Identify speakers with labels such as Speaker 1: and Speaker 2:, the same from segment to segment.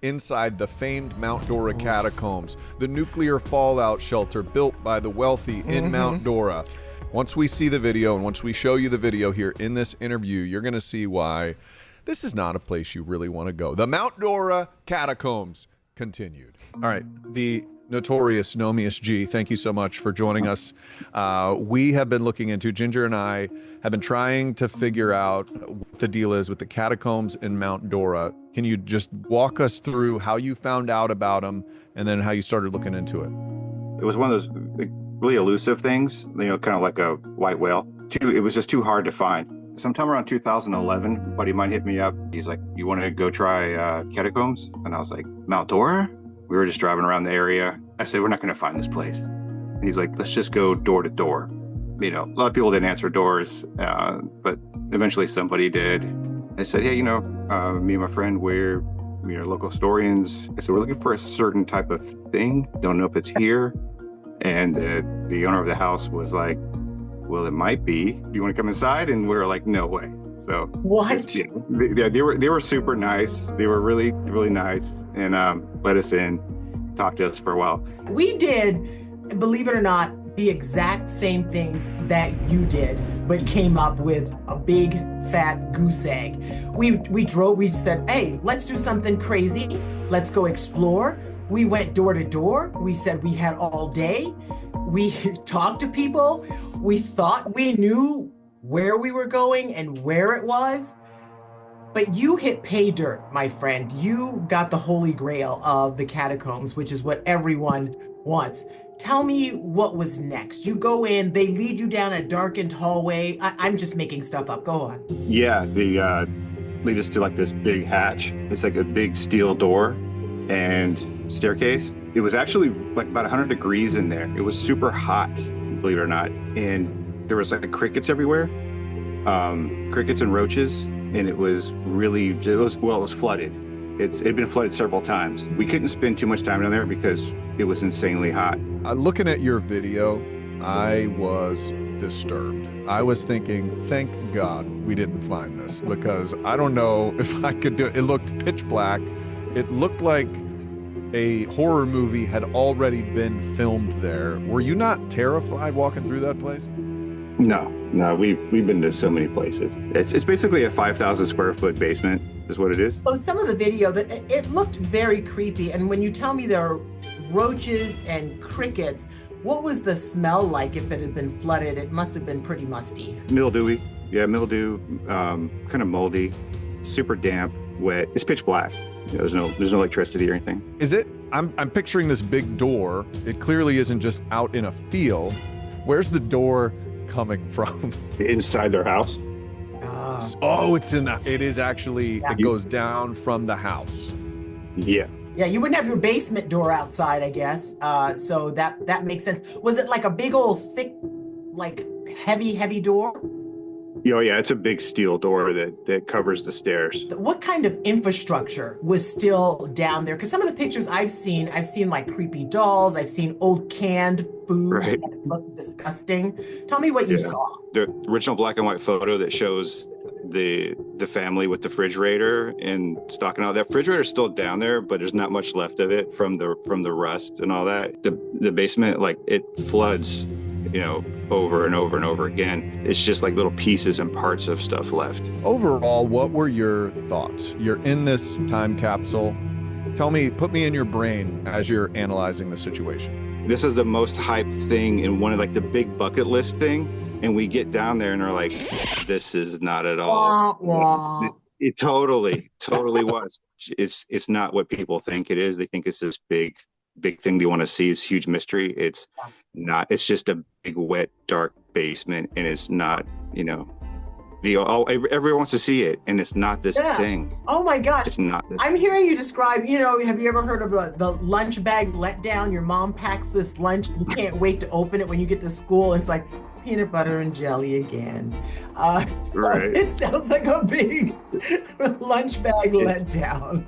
Speaker 1: inside the famed Mount Dora Catacombs, the nuclear fallout shelter built by the wealthy in Mount Dora. Once we see the video and once we show you the video here in this interview, you're going to see why this is not a place you really want to go. The Mount Dora Catacombs continued. All right, the notorious Nomius G, thank you so much for joining us. We have been looking into, Ginger and I have been trying to figure out what the deal is with the catacombs in Mount Dora. Can you just walk us through how you found out about them and then how you started looking into it?
Speaker 2: It was one of those really elusive things, kind of like a white whale. It was just too hard to find. Sometime around 2011, a buddy of mine hit me up. He's like, "You want to go try catacombs?" And I was like, "Mount Dora?" We were just driving around the area. I said, "We're not going to find this place." And he's like, "Let's just go door to door." A lot of people didn't answer doors, but eventually somebody did. I said, "Hey, me and my friend, we're local historians. I said, we're looking for a certain type of thing. Don't know if it's here." And the owner of the house was like, "Well, it might be. Do you want to come inside?" And we were like, "No way." So
Speaker 3: what?
Speaker 2: Yeah, they were super nice. They were really, really nice, and let us in, talked to us for a while.
Speaker 3: We did, believe it or not, the exact same things that you did, but came up with a big fat goose egg. We said, "Hey, let's do something crazy. Let's go explore." We went door to door. We said we had all day. We talked to people. We thought we knew where we were going and where it was. But you hit pay dirt, my friend. You got the holy grail of the catacombs, which is what everyone wants. Tell me what was next. You go in, they lead you down a darkened hallway. I'm just making stuff up. Go on.
Speaker 2: Yeah, they lead us to like this big hatch. It's like a big steel door and staircase. It was actually like about 100 degrees in there. It was super hot, believe it or not. And there was like crickets everywhere, crickets and roaches. And it was flooded. It'd been flooded several times. We couldn't spend too much time down there because it was insanely hot.
Speaker 1: Looking at your video, I was disturbed. I was thinking, thank God we didn't find this, because I don't know if I could do it. It looked pitch black. It looked like a horror movie had already been filmed there. Were you not terrified walking through that place?
Speaker 2: No, we've been to so many places. It's basically a 5,000 square foot basement is what it is.
Speaker 3: Oh, some of the video, it looked very creepy. And when you tell me there are roaches and crickets, what was the smell like if it had been flooded? It must have been pretty musty.
Speaker 2: Mildewy. Yeah, mildew, kind of moldy, super damp, wet. It's pitch black. There's no electricity or anything.
Speaker 1: Is it? I'm picturing this big door. It clearly isn't just out in a field. Where's the door coming from?
Speaker 2: Inside their house.
Speaker 1: Oh, it is actually, yeah. It goes down from the house.
Speaker 2: Yeah.
Speaker 3: Yeah, you wouldn't have your basement door outside, I guess. So that makes sense. Was it like a big old thick, like heavy door?
Speaker 2: Oh yeah, it's a big steel door that covers the stairs.
Speaker 3: What kind of infrastructure was still down there? Because some of the pictures I've seen like creepy dolls. I've seen old canned foods that look disgusting. Tell me what you saw.
Speaker 2: The original black and white photo that shows the family with the refrigerator and stocking out. That refrigerator is still down there, but there's not much left of it from the rust and all that. The basement, like, it floods, over and over and over again. It's just like little pieces and parts of stuff left.
Speaker 1: Overall, what were your thoughts? You're in this time capsule. Put me in your brain as you're analyzing the situation.
Speaker 2: This is the most hyped thing in one of like the big bucket list thing. And we get down there and are like, this is not at all. It totally was. It's not what people think it is. They think it's this big thing they want to see. It's huge mystery. It's not. It's just a big, wet, dark basement, and it's not. Everyone wants to see it, and it's not this thing.
Speaker 3: Oh my God!
Speaker 2: It's not this.
Speaker 3: I'm hearing you describe. Have you ever heard of the lunch bag letdown? Your mom packs this lunch. You can't wait to open it when you get to school. It's like peanut butter and jelly again.
Speaker 2: Right.
Speaker 3: It sounds like a big lunch bag letdown.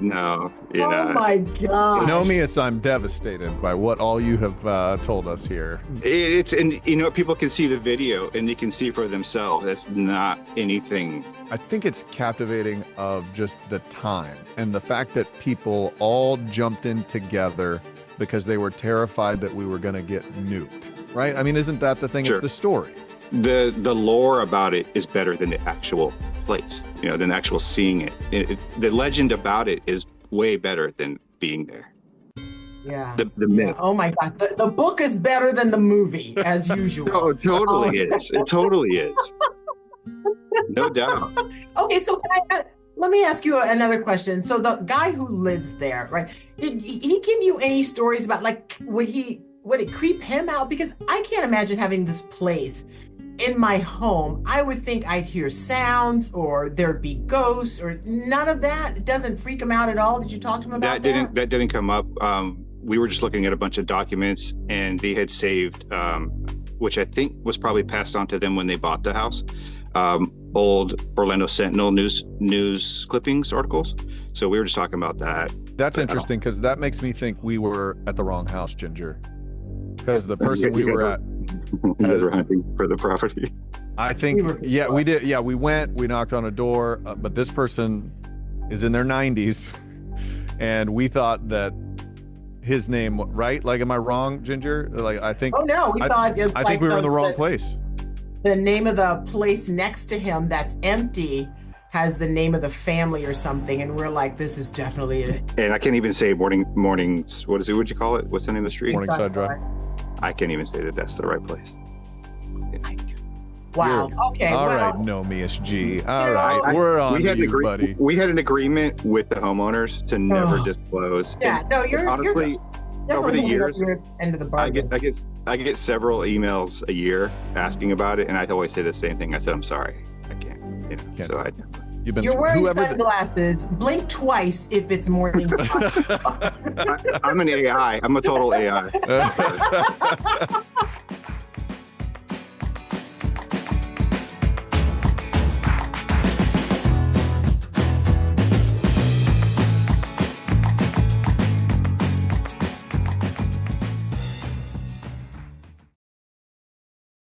Speaker 2: No,
Speaker 3: Oh my god.
Speaker 1: Nomius, I'm devastated by what all you have told us here.
Speaker 2: It's, and people can see the video and they can see for themselves. That's not anything.
Speaker 1: I think it's captivating of just the time and the fact that people all jumped in together because they were terrified that we were going to get nuked, right? I mean, isn't that the thing?
Speaker 2: Sure.
Speaker 1: It's the story.
Speaker 2: The lore about it is better than the actual place, than actual seeing it. The legend about it is way better than being there.
Speaker 3: Yeah.
Speaker 2: The myth.
Speaker 3: Oh my god. The book is better than the movie, as usual.
Speaker 2: Oh, it totally is. It totally is. No doubt.
Speaker 3: Okay, so let me ask you another question. So the guy who lives there, right? Did he give you any stories about, like, would it creep him out? Because I can't imagine having this place in my home. I would think I'd hear sounds or there'd be ghosts or none of that. It doesn't freak him out at all. Did you talk to him about that?
Speaker 2: That didn't come up. We were just looking at a bunch of documents, and they had saved, which I think was probably passed on to them when they bought the house, old Orlando Sentinel news clippings, articles. So we were just talking about that.
Speaker 1: That's interesting, because that makes me think we were at the wrong house, Ginger. Because the person we were at,
Speaker 2: you guys were hunting for the property.
Speaker 1: I think, we did. Yeah, we knocked on a door, but this person is in their 90s, and we thought that his name, right? Like, am I wrong, Ginger? Like, I think.
Speaker 3: Oh no, we thought.
Speaker 1: I think we were in the wrong place.
Speaker 3: The name of the place next to him that's empty has the name of the family or something, and we're like, this is definitely it.
Speaker 2: And I can't even say mornings. What is it? What'd you call it? What's the name of the street?
Speaker 1: Morningside Drive.
Speaker 2: I can't even say that that's the right place.
Speaker 3: Wow. Okay.
Speaker 1: All
Speaker 3: well,
Speaker 1: right, Nomius G. All right, we're on to you, buddy.
Speaker 2: We had an agreement with the homeowners to never disclose.
Speaker 3: Yeah.
Speaker 2: And
Speaker 3: No, you're
Speaker 2: honestly.
Speaker 3: you're
Speaker 2: Over the years,
Speaker 3: end of the
Speaker 2: I
Speaker 3: bargain.
Speaker 2: get several emails a year asking about it, and I always say the same thing. I said, I'm sorry, I can't.
Speaker 1: You're
Speaker 3: wearing sunglasses. Blink twice if it's morning sun.
Speaker 2: I'm an AI. I'm a total AI.